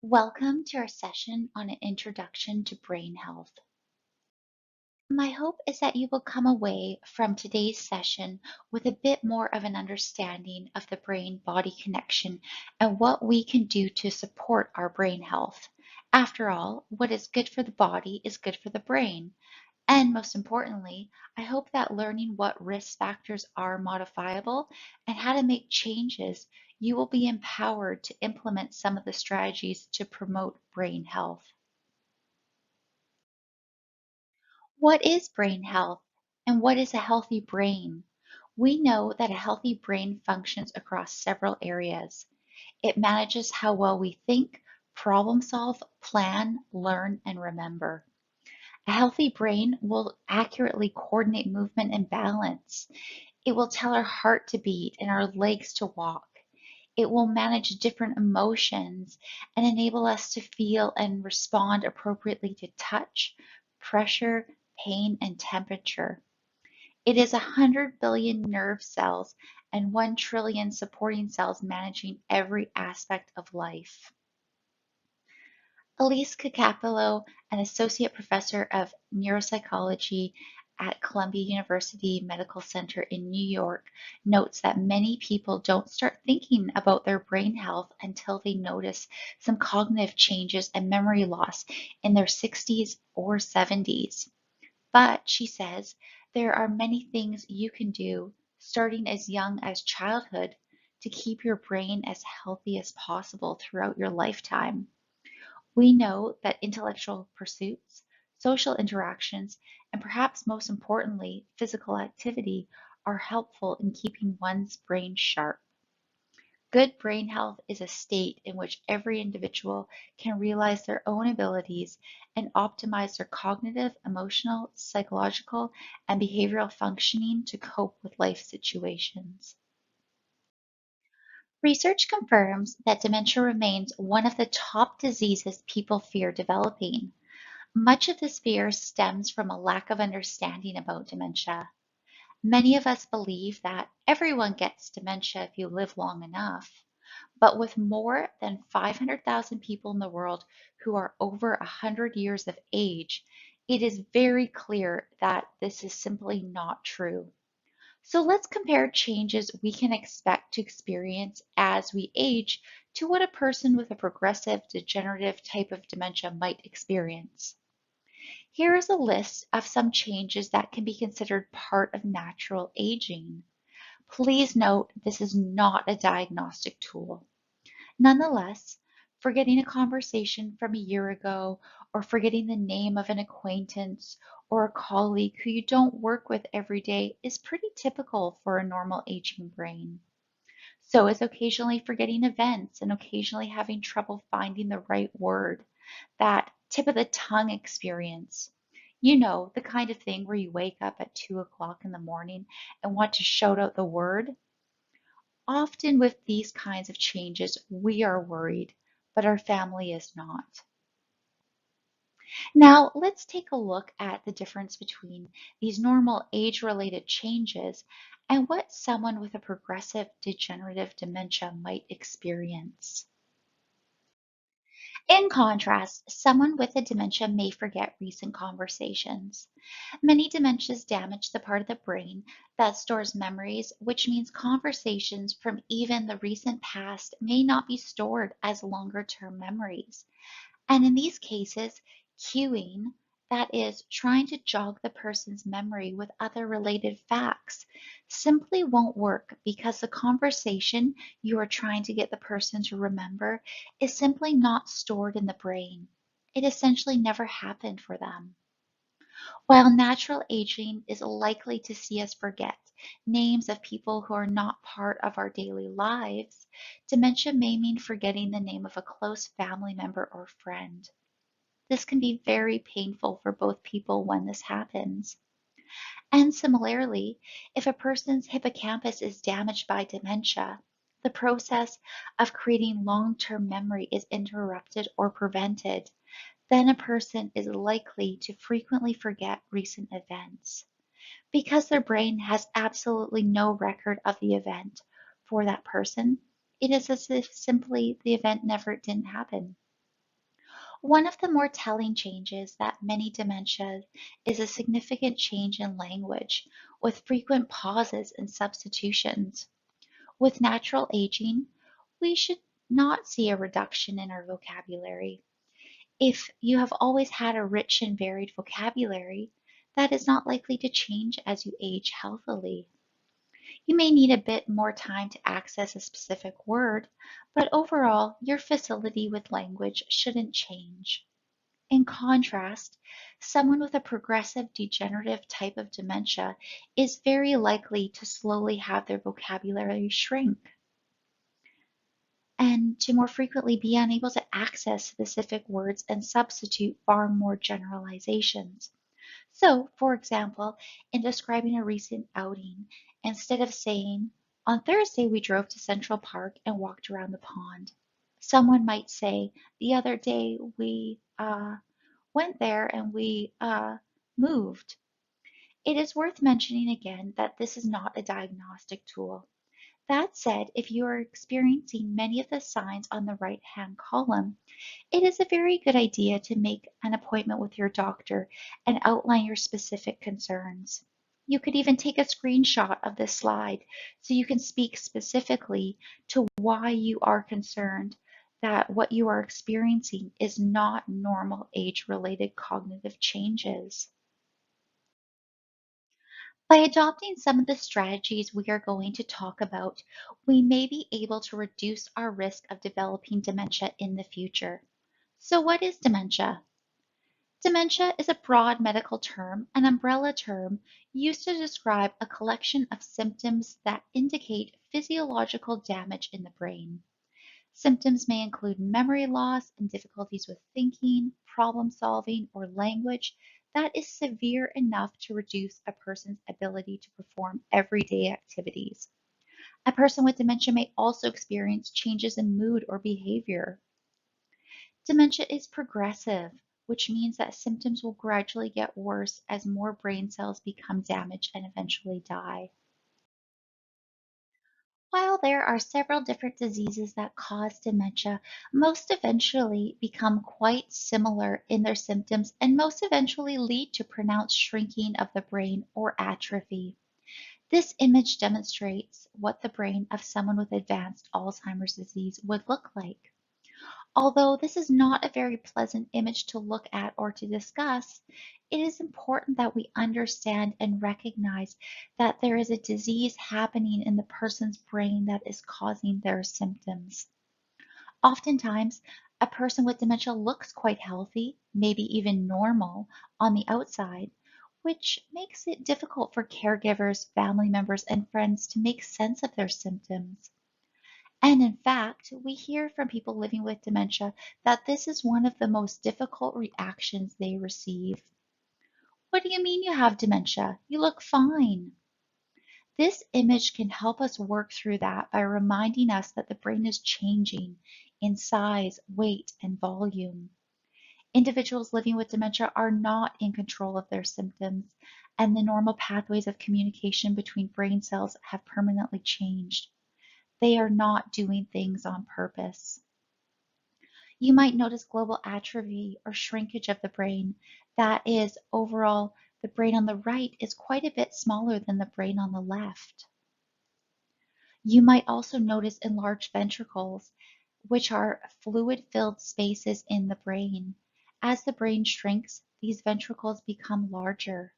Welcome to our session on an introduction to brain health. My hope is that you will come away from today's session with a bit more of an understanding of the brain body connection and what we can do to support our brain health. After all, what is good for the body is good for the brain. And most importantly, I hope that learning what risk factors are modifiable and how to make changes, you will be empowered to implement some of the strategies to promote brain health. What is brain health and what is a healthy brain? We know that a healthy brain functions across several areas. It manages how well we think, problem solve, plan, learn, and remember. A healthy brain will accurately coordinate movement and balance. It will tell our heart to beat and our legs to walk. It will manage different emotions and enable us to feel and respond appropriately to touch, pressure, pain, and temperature. It is 100 billion nerve cells and 1 trillion supporting cells managing every aspect of life. Elise Capello, an associate professor of neuropsychology at Columbia University Medical Center in New York, notes that many people don't start thinking about their brain health until they notice some cognitive changes and memory loss in their 60s or 70s. But, she says, there are many things you can do, starting as young as childhood, to keep your brain as healthy as possible throughout your lifetime. We know that intellectual pursuits, social interactions, and perhaps most importantly, physical activity are helpful in keeping one's brain sharp. Good brain health is a state in which every individual can realize their own abilities and optimize their cognitive, emotional, psychological, and behavioral functioning to cope with life situations. Research confirms that dementia remains one of the top diseases people fear developing. Much of this fear stems from a lack of understanding about dementia. Many of us believe that everyone gets dementia if you live long enough. But with more than 500,000 people in the world who are over 100 years of age, it is very clear that this is simply not true. So let's compare changes we can expect to experience as we age to what a person with a progressive degenerative type of dementia might experience. Here is a list of some changes that can be considered part of natural aging. Please note this is not a diagnostic tool. Nonetheless, forgetting a conversation from a year ago or forgetting the name of an acquaintance or a colleague who you don't work with every day is pretty typical for a normal aging brain. So is occasionally forgetting events and occasionally having trouble finding the right word, that tip of the tongue experience. You know, the kind of thing where you wake up at 2 o'clock in the morning and want to shout out the word. Often with these kinds of changes, we are worried, but our family is not. Now, let's take a look at the difference between these normal age-related changes and what someone with a progressive degenerative dementia might experience. In contrast, someone with a dementia may forget recent conversations. Many dementias damage the part of the brain that stores memories, which means conversations from even the recent past may not be stored as longer-term memories. And in these cases, cueing, that is, trying to jog the person's memory with other related facts, simply won't work because the conversation you are trying to get the person to remember is simply not stored in the brain. It essentially never happened for them. While natural aging is likely to see us forget names of people who are not part of our daily lives, dementia may mean forgetting the name of a close family member or friend. This can be very painful for both people when this happens. And similarly, if a person's hippocampus is damaged by dementia, the process of creating long-term memory is interrupted or prevented, then a person is likely to frequently forget recent events. Because their brain has absolutely no record of the event for that person, it is as if simply the event never didn't happen. One of the more telling changes that many dementias is a significant change in language, with frequent pauses and substitutions. With natural aging, we should not see a reduction in our vocabulary. If you have always had a rich and varied vocabulary, that is not likely to change as you age healthily. You may need a bit more time to access a specific word, but overall, your facility with language shouldn't change. In contrast, someone with a progressive degenerative type of dementia is very likely to slowly have their vocabulary shrink and to more frequently be unable to access specific words and substitute far more generalizations. So, for example, in describing a recent outing, instead of saying, "On Thursday we drove to Central Park and walked around the pond," someone might say, "The other day we went there and we moved." It is worth mentioning again that this is not a diagnostic tool. That said, if you are experiencing many of the signs on the right-hand column, it is a very good idea to make an appointment with your doctor and outline your specific concerns. You could even take a screenshot of this slide so you can speak specifically to why you are concerned that what you are experiencing is not normal age-related cognitive changes. By adopting some of the strategies we are going to talk about, we may be able to reduce our risk of developing dementia in the future. So what is dementia? Dementia is a broad medical term, an umbrella term used to describe a collection of symptoms that indicate physiological damage in the brain. Symptoms may include memory loss and difficulties with thinking, problem solving, or language that is severe enough to reduce a person's ability to perform everyday activities. A person with dementia may also experience changes in mood or behavior. Dementia is progressive, which means that symptoms will gradually get worse as more brain cells become damaged and eventually die. While there are several different diseases that cause dementia, most eventually become quite similar in their symptoms and most eventually lead to pronounced shrinking of the brain or atrophy. This image demonstrates what the brain of someone with advanced Alzheimer's disease would look like. Although this is not a very pleasant image to look at or to discuss, it is important that we understand and recognize that there is a disease happening in the person's brain that is causing their symptoms. Oftentimes, a person with dementia looks quite healthy, maybe even normal on the outside, which makes it difficult for caregivers, family members, and friends to make sense of their symptoms. And in fact, we hear from people living with dementia that this is one of the most difficult reactions they receive. "What do you mean you have dementia? You look fine." This image can help us work through that by reminding us that the brain is changing in size, weight, and volume. Individuals living with dementia are not in control of their symptoms, and the normal pathways of communication between brain cells have permanently changed. They are not doing things on purpose. You might notice global atrophy or shrinkage of the brain. That is, overall, the brain on the right is quite a bit smaller than the brain on the left. You might also notice enlarged ventricles, which are fluid-filled spaces in the brain. As the brain shrinks, these ventricles become larger.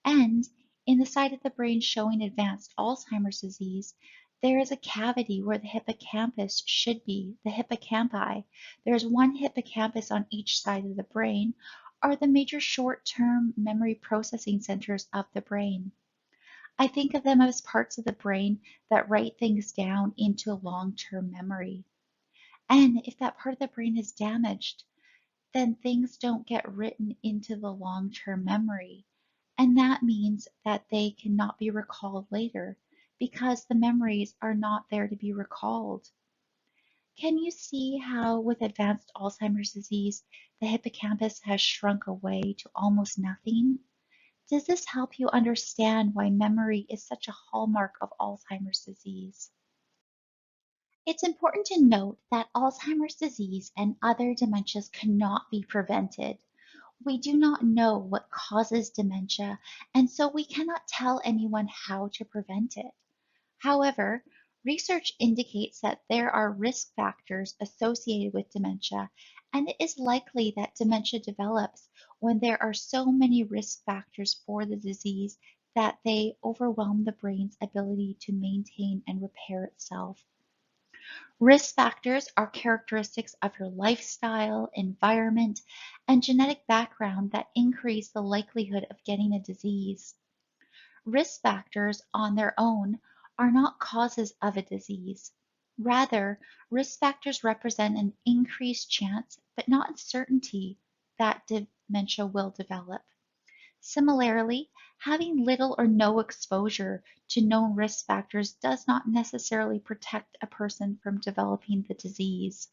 And in the side of the brain showing advanced Alzheimer's disease, there is a cavity where the hippocampus should be, the hippocampi. There's one hippocampus on each side of the brain, are the major short-term memory processing centers of the brain. I think of them as parts of the brain that write things down into long-term memory. And if that part of the brain is damaged, then things don't get written into the long-term memory. And that means that they cannot be recalled later because the memories are not there to be recalled. Can you see how with advanced Alzheimer's disease, the hippocampus has shrunk away to almost nothing? Does this help you understand why memory is such a hallmark of Alzheimer's disease? It's important to note that Alzheimer's disease and other dementias cannot be prevented. We do not know what causes dementia, and so we cannot tell anyone how to prevent it. However, research indicates that there are risk factors associated with dementia, and it is likely that dementia develops when there are so many risk factors for the disease that they overwhelm the brain's ability to maintain and repair itself. Risk factors are characteristics of your lifestyle, environment, and genetic background that increase the likelihood of getting a disease. Risk factors on their own are not causes of a disease. Rather, risk factors represent an increased chance, but not certainty, that dementia will develop. Similarly, having little or no exposure to known risk factors does not necessarily protect a person from developing the disease.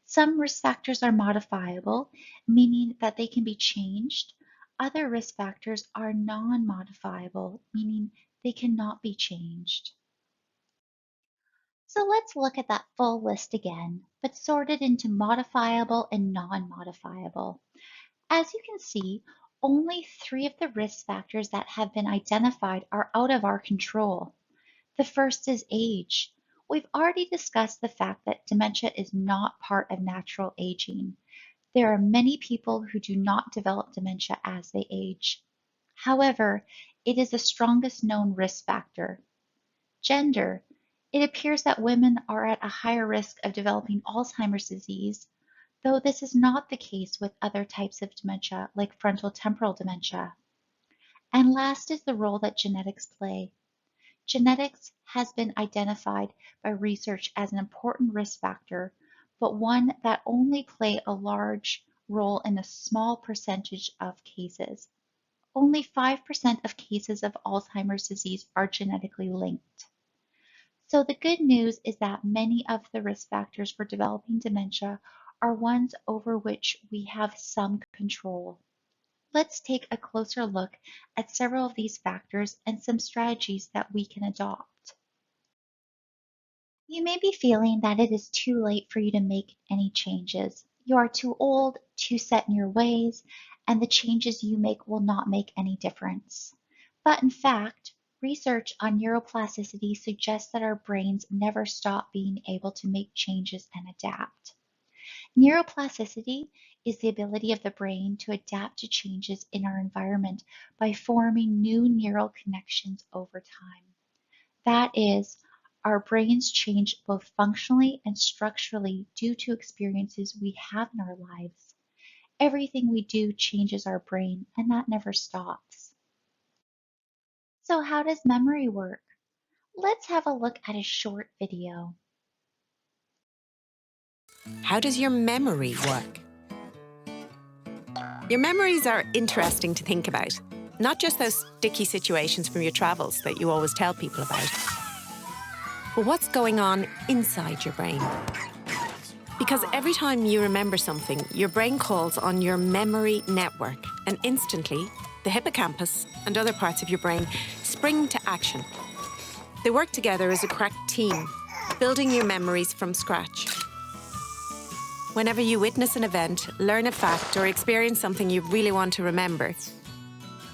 Some risk factors are modifiable, meaning that they can be changed. Other risk factors are non-modifiable, meaning they cannot be changed. So let's look at that full list again, but sorted into modifiable and non-modifiable. As you can see, only 3 of the risk factors that have been identified are out of our control. The first is age. We've already discussed the fact that dementia is not part of natural aging. There are many people who do not develop dementia as they age. However, it is the strongest known risk factor. Gender. It appears that women are at a higher risk of developing Alzheimer's disease, though this is not the case with other types of dementia like frontotemporal dementia. And last is the role that genetics play. Genetics has been identified by research as an important risk factor, but one that only play a large role in a small percentage of cases. Only 5% of cases of Alzheimer's disease are genetically linked. So the good news is that many of the risk factors for developing dementia are ones over which we have some control. Let's take a closer look at several of these factors and some strategies that we can adopt. You may be feeling that it is too late for you to make any changes. You are too old, too set in your ways, and the changes you make will not make any difference. But in fact, research on neuroplasticity suggests that our brains never stop being able to make changes and adapt. Neuroplasticity is the ability of the brain to adapt to changes in our environment by forming new neural connections over time. That is, our brains change both functionally and structurally due to experiences we have in our lives. Everything we do changes our brain, and that never stops. So how does memory work? Let's have a look at a short video. How does your memory work? Your memories are interesting to think about. Not just those sticky situations from your travels that you always tell people about, but what's going on inside your brain. Because every time you remember something, your brain calls on your memory network, and instantly, the hippocampus and other parts of your brain spring to action. They work together as a crack team, building your memories from scratch. Whenever you witness an event, learn a fact, or experience something you really want to remember,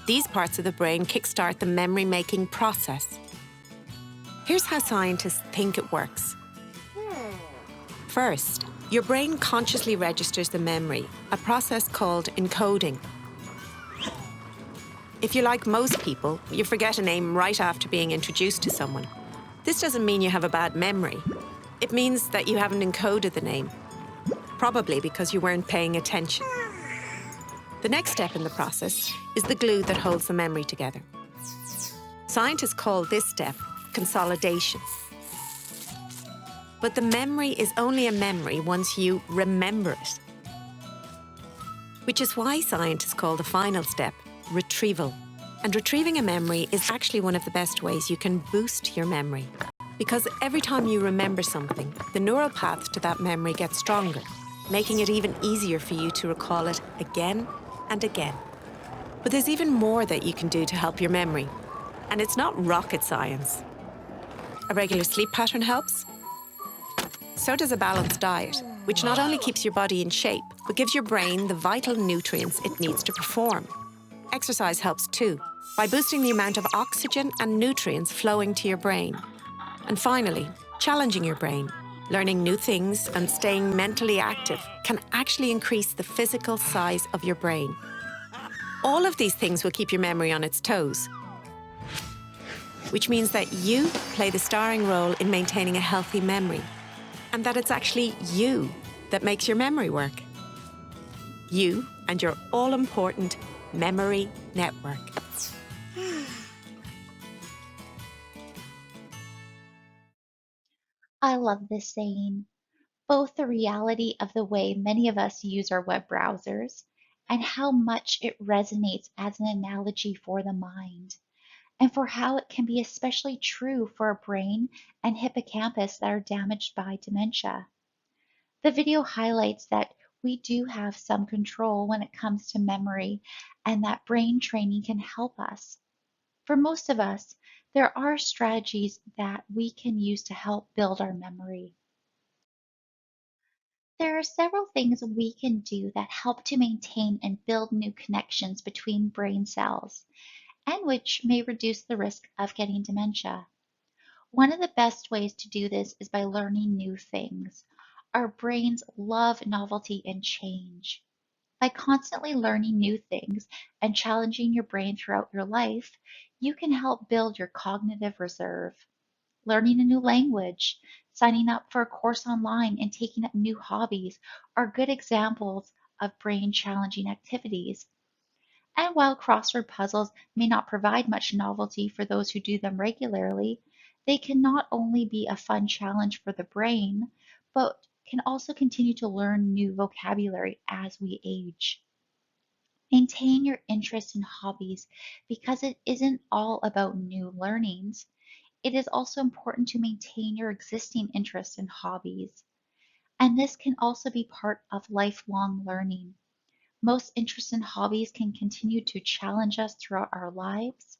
these parts of the brain kickstart the memory-making process. Here's how scientists think it works. First, your brain consciously registers the memory, a process called encoding. If you're like most people, you forget a name right after being introduced to someone. This doesn't mean you have a bad memory. It means that you haven't encoded the name, probably because you weren't paying attention. The next step in the process is the glue that holds the memory together. Scientists call this step consolidation. But the memory is only a memory once you remember it. Which is why scientists call the final step retrieval. And retrieving a memory is actually one of the best ways you can boost your memory. Because every time you remember something, the neural path to that memory gets stronger, making it even easier for you to recall it again and again. But there's even more that you can do to help your memory. And it's not rocket science. A regular sleep pattern helps. So does a balanced diet, which not only keeps your body in shape, but gives your brain the vital nutrients it needs to perform. Exercise helps too, by boosting the amount of oxygen and nutrients flowing to your brain. And finally, challenging your brain. Learning new things and staying mentally active can actually increase the physical size of your brain. All of these things will keep your memory on its toes, which means that you play the starring role in maintaining a healthy memory, and that it's actually you that makes your memory work. You and your all-important memory network. I love this saying. Both the reality of the way many of us use our web browsers and how much it resonates as an analogy for the mind, and for how it can be especially true for a brain and hippocampus that are damaged by dementia. The video highlights that we do have some control when it comes to memory and that brain training can help us. For most of us, there are strategies that we can use to help build our memory. There are several things we can do that help to maintain and build new connections between brain cells, and which may reduce the risk of getting dementia. One of the best ways to do this is by learning new things. Our brains love novelty and change. By constantly learning new things and challenging your brain throughout your life, you can help build your cognitive reserve. Learning a new language, signing up for a course online, and taking up new hobbies are good examples of brain challenging activities. And while crossword puzzles may not provide much novelty for those who do them regularly, they can not only be a fun challenge for the brain, but can also continue to learn new vocabulary as we age. Maintain your interest in hobbies because it isn't all about new learnings. It is also important to maintain your existing interests and hobbies. And this can also be part of lifelong learning. Most interests and hobbies can continue to challenge us throughout our lives.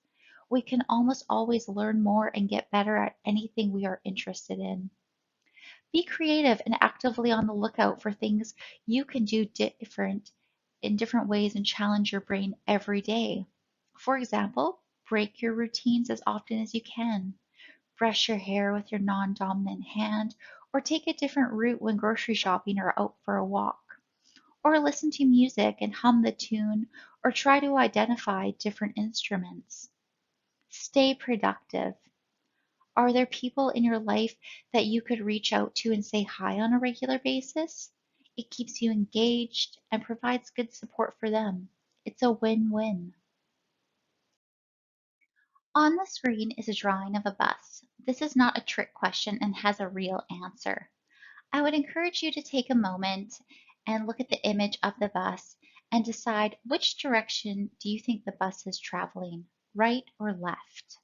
We can almost always learn more and get better at anything we are interested in. Be creative and actively on the lookout for things you can do in different ways and challenge your brain every day. For example, break your routines as often as you can. Brush your hair with your non-dominant hand, or take a different route when grocery shopping or out for a walk. Or listen to music and hum the tune, or try to identify different instruments. Stay productive. Are there people in your life that you could reach out to and say hi on a regular basis? It keeps you engaged and provides good support for them. It's a win-win. On the screen is a drawing of a bus. This is not a trick question and has a real answer. I would encourage you to take a moment and look at the image of the bus and decide which direction do you think the bus is traveling, right or left?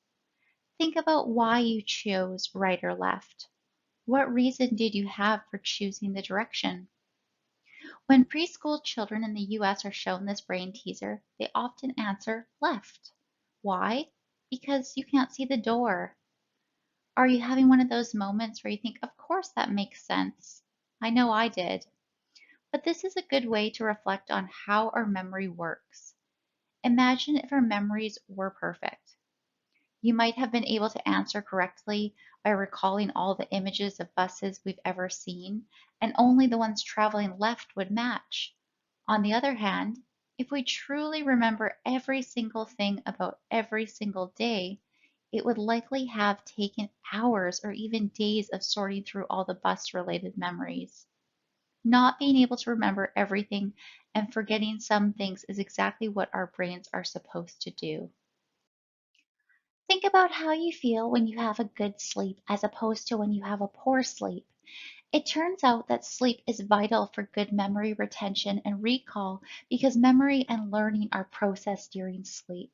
Think about why you chose right or left. What reason did you have for choosing the direction? When preschool children in the US are shown this brain teaser, they often answer left. Why? Because you can't see the door. Are you having one of those moments where you think, of course that makes sense? I know I did. But this is a good way to reflect on how our memory works. Imagine if our memories were perfect. You might have been able to answer correctly by recalling all the images of buses we've ever seen, and only the ones traveling left would match. On the other hand, if we truly remember every single thing about every single day, it would likely have taken hours or even days of sorting through all the bus-related memories. Not being able to remember everything and forgetting some things is exactly what our brains are supposed to do. Think about how you feel when you have a good sleep as opposed to when you have a poor sleep. It turns out that sleep is vital for good memory retention and recall because memory and learning are processed during sleep.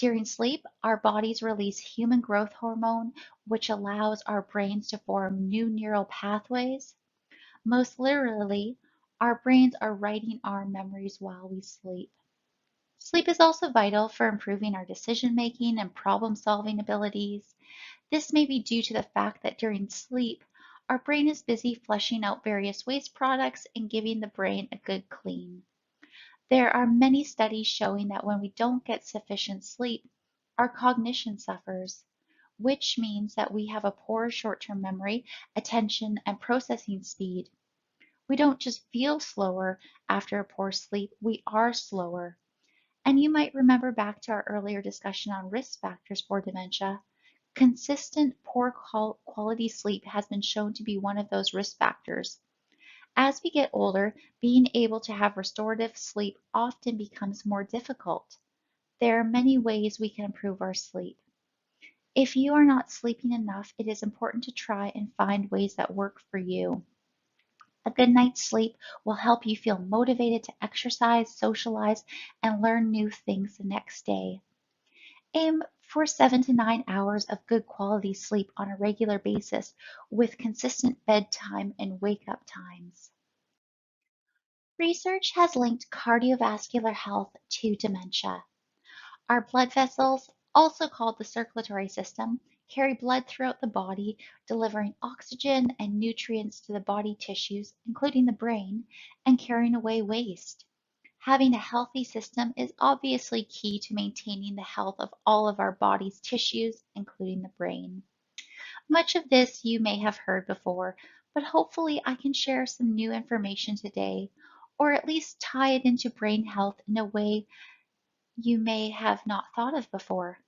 During sleep, our bodies release human growth hormone, which allows our brains to form new neural pathways. Most literally, our brains are writing our memories while we sleep. Sleep is also vital for improving our decision-making and problem-solving abilities. This may be due to the fact that during sleep, Our brain is busy flushing out various waste products and giving the brain a good clean. There are many studies showing that when we don't get sufficient sleep, our cognition suffers, which means that we have a poor short-term memory, attention, and processing speed. We don't just feel slower after a poor sleep, we are slower. And you might remember back to our earlier discussion on risk factors for dementia. Consistent poor quality sleep has been shown to be one of those risk factors. As we get older, being able to have restorative sleep often becomes more difficult. There are many ways we can improve our sleep. If you are not sleeping enough, it is important to try and find ways that work for you. A good night's sleep will help you feel motivated to exercise, socialize, and learn new things the next day. Aim for 7 to 9 hours of good quality sleep on a regular basis with consistent bedtime and wake up times. Research has linked cardiovascular health to dementia. Our blood vessels, also called the circulatory system, carry blood throughout the body, delivering oxygen and nutrients to the body tissues, including the brain, and carrying away waste. Having a healthy system is obviously key to maintaining the health of all of our body's tissues, including the brain. Much of this you may have heard before, but hopefully I can share some new information today, or at least tie it into brain health in a way you may have not thought of before.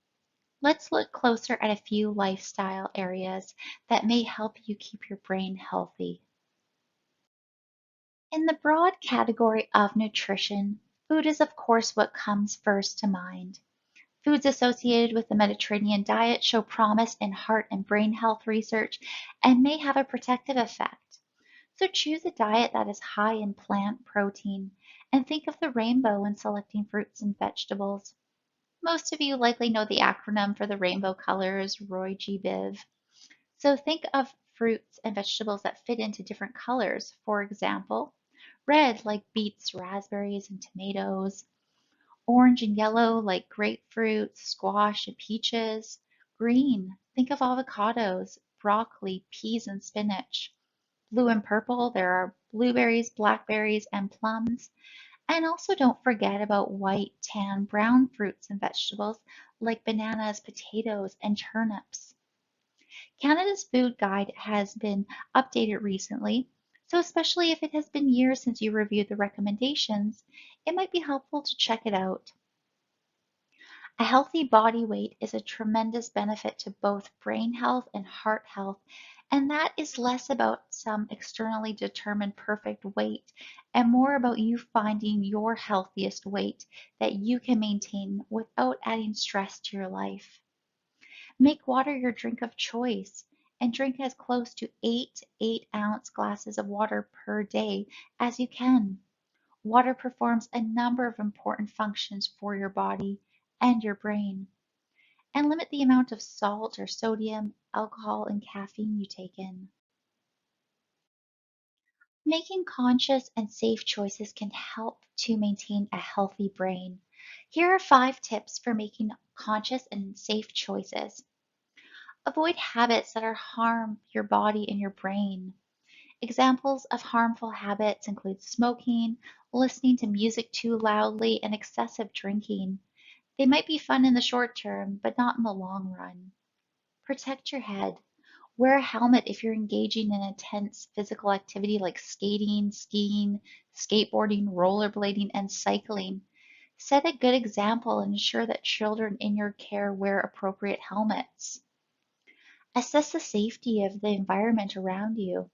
Let's look closer at a few lifestyle areas that may help you keep your brain healthy. In the broad category of nutrition, food is of course what comes first to mind. Foods associated with the Mediterranean diet show promise in heart and brain health research and may have a protective effect. So choose a diet that is high in plant protein and think of the rainbow when selecting fruits and vegetables. Most of you likely know the acronym for the rainbow colors, Roy G. Biv. So think of fruits and vegetables that fit into different colors. For example, red like beets, raspberries, and tomatoes. Orange and yellow like grapefruit, squash, and peaches. Green, think of avocados, broccoli, peas, and spinach. Blue and purple, there are blueberries, blackberries, and plums. And also don't forget about white, tan, brown fruits and vegetables like bananas, potatoes, and turnips. Canada's food guide has been updated recently, so especially if it has been years since you reviewed the recommendations, it might be helpful to check it out. A healthy body weight is a tremendous benefit to both brain health and heart health, and that is less about some externally determined perfect weight and more about you finding your healthiest weight that you can maintain without adding stress to your life. Make water your drink of choice and drink as close to 8 8-ounce glasses of water per day as you can. Water performs a number of important functions for your body and your brain. And limit the amount of salt or sodium, alcohol, and caffeine you take in. Making conscious and safe choices can help to maintain a healthy brain. Here are 5 tips for making conscious and safe choices. Avoid habits that harm your body and your brain. Examples of harmful habits include smoking, listening to music too loudly, and excessive drinking. They might be fun in the short term, but not in the long run. Protect your head. Wear a helmet if you're engaging in intense physical activity like skating, skiing, skateboarding, rollerblading, and cycling. Set a good example and ensure that children in your care wear appropriate helmets. Assess the safety of the environment around you.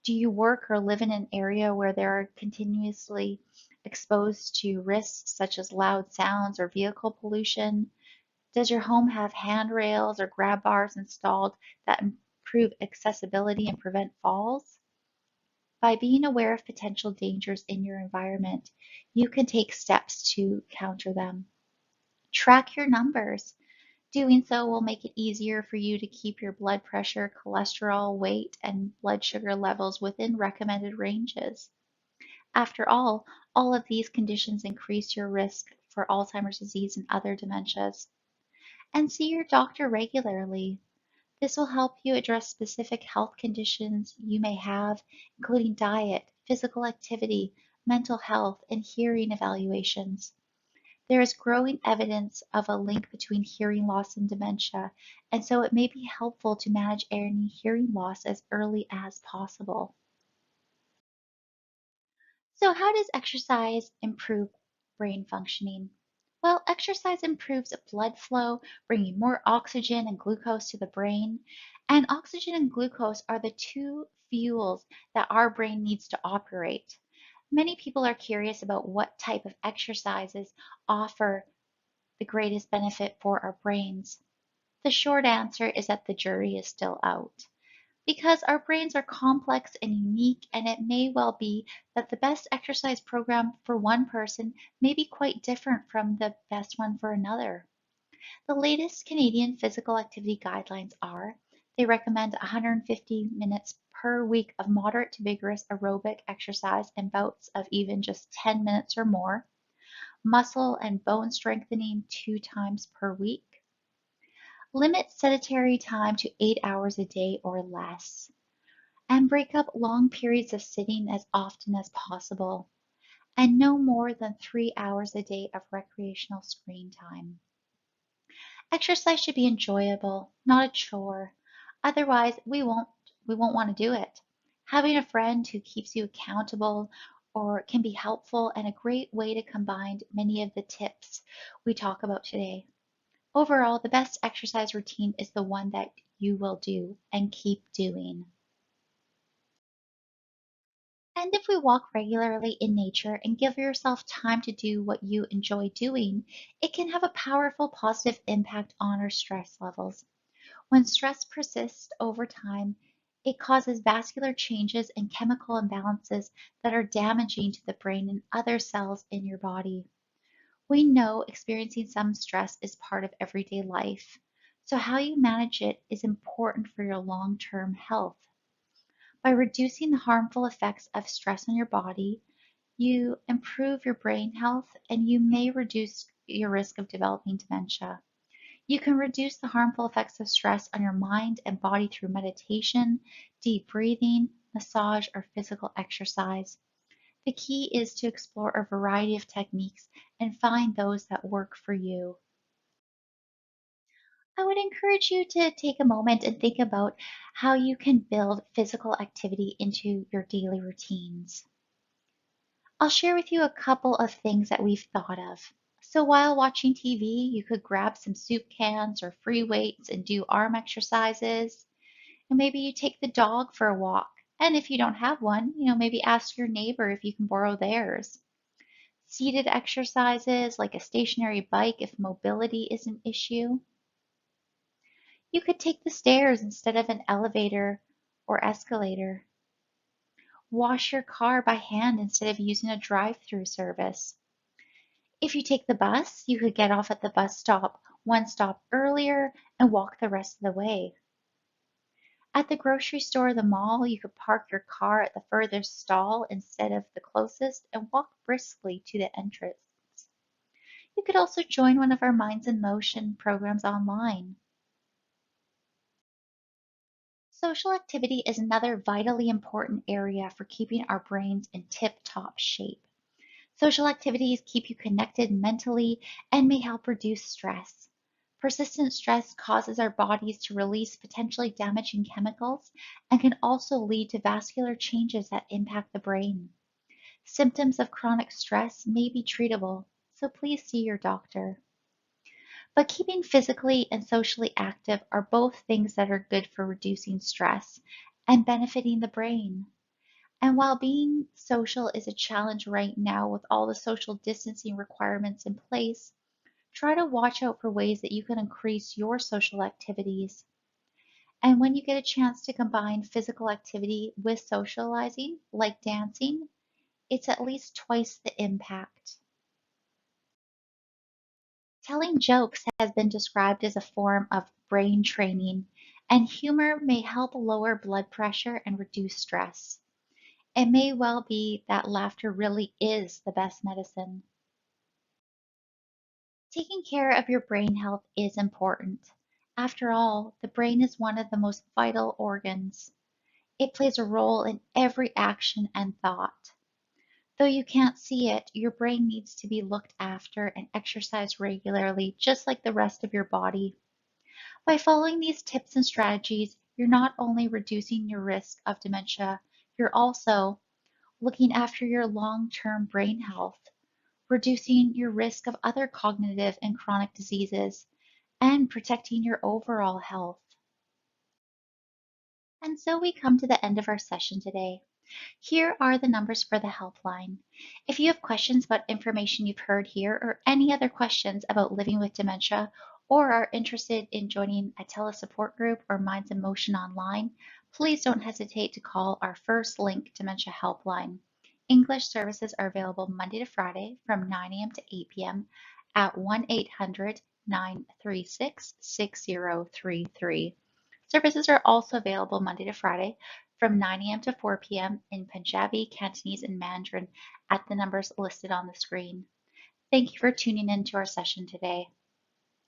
Do you work or live in an area where they are continuously exposed to risks such as loud sounds or vehicle pollution? Does your home have handrails or grab bars installed that improve accessibility and prevent falls? By being aware of potential dangers in your environment, you can take steps to counter them. Track your numbers. Doing so will make it easier for you to keep your blood pressure, cholesterol, weight, and blood sugar levels within recommended ranges. After all of these conditions increase your risk for Alzheimer's disease and other dementias. And see your doctor regularly. This will help you address specific health conditions you may have, including diet, physical activity, mental health, and hearing evaluations. There is growing evidence of a link between hearing loss and dementia, and so it may be helpful to manage any hearing loss as early as possible. So, how does exercise improve brain functioning? Well, exercise improves blood flow, bringing more oxygen and glucose to the brain. And oxygen and glucose are the two fuels that our brain needs to operate. Many people are curious about what type of exercises offer the greatest benefit for our brains. The short answer is that the jury is still out. Because our brains are complex and unique, and it may well be that the best exercise program for one person may be quite different from the best one for another. The latest Canadian physical activity guidelines are they recommend 150 minutes per week of moderate to vigorous aerobic exercise and bouts of even just 10 minutes or more, muscle and bone strengthening 2 times per week. Limit sedentary time to 8 hours a day or less, and break up long periods of sitting as often as possible, and no more than 3 hours a day of recreational screen time. Exercise should be enjoyable, not a chore. Otherwise, we won't want to do it. Having a friend who keeps you accountable or can be helpful and a great way to combine many of the tips we talk about today. Overall, the best exercise routine is the one that you will do and keep doing. And if we walk regularly in nature and give yourself time to do what you enjoy doing, it can have a powerful positive impact on our stress levels. When stress persists over time, it causes vascular changes and chemical imbalances that are damaging to the brain and other cells in your body. We know experiencing some stress is part of everyday life, so how you manage it is important for your long-term health. By reducing the harmful effects of stress on your body, you improve your brain health and you may reduce your risk of developing dementia. You can reduce the harmful effects of stress on your mind and body through meditation, deep breathing, massage, or physical exercise. The key is to explore a variety of techniques and find those that work for you. I would encourage you to take a moment and think about how you can build physical activity into your daily routines. I'll share with you a couple of things that we've thought of. So while watching TV, you could grab some soup cans or free weights and do arm exercises. And maybe you take the dog for a walk. And if you don't have one, maybe ask your neighbor if you can borrow theirs. Seated exercises like a stationary bike if mobility is an issue. You could take the stairs instead of an elevator or escalator. Wash your car by hand instead of using a drive-through service. If you take the bus, you could get off at the bus stop one stop earlier and walk the rest of the way. At the grocery store or the mall, you could park your car at the furthest stall instead of the closest and walk briskly to the entrance. You could also join one of our Minds in Motion programs online. Social activity is another vitally important area for keeping our brains in tip-top shape. Social activities keep you connected mentally and may help reduce stress. Persistent stress causes our bodies to release potentially damaging chemicals and can also lead to vascular changes that impact the brain. Symptoms of chronic stress may be treatable, so please see your doctor. But keeping physically and socially active are both things that are good for reducing stress and benefiting the brain. And while being social is a challenge right now with all the social distancing requirements in place, try to watch out for ways that you can increase your social activities. And when you get a chance to combine physical activity with socializing, like dancing, it's at least twice the impact. Telling jokes has been described as a form of brain training, and humor may help lower blood pressure and reduce stress. It may well be that laughter really is the best medicine. Taking care of your brain health is important, After all, the brain is one of the most vital organs. It plays a role in every action and thought. Though you can't see it, your brain needs to be looked after and exercised regularly, just like the rest of your body. By following these tips and strategies, you're not only reducing your risk of dementia, you're also looking after your long-term brain health, reducing your risk of other cognitive and chronic diseases, and protecting your overall health. And so we come to the end of our session today. Here are the numbers for the helpline. If you have questions about information you've heard here or any other questions about living with dementia or are interested in joining a telesupport group or Minds in Motion online, please don't hesitate to call our First Link Dementia Helpline. English services are available Monday to Friday from 9 a.m. to 8 p.m. at 1-800-936-6033. Services are also available Monday to Friday from 9 a.m. to 4 p.m. in Punjabi, Cantonese, and Mandarin at the numbers listed on the screen. Thank you for tuning in to our session today.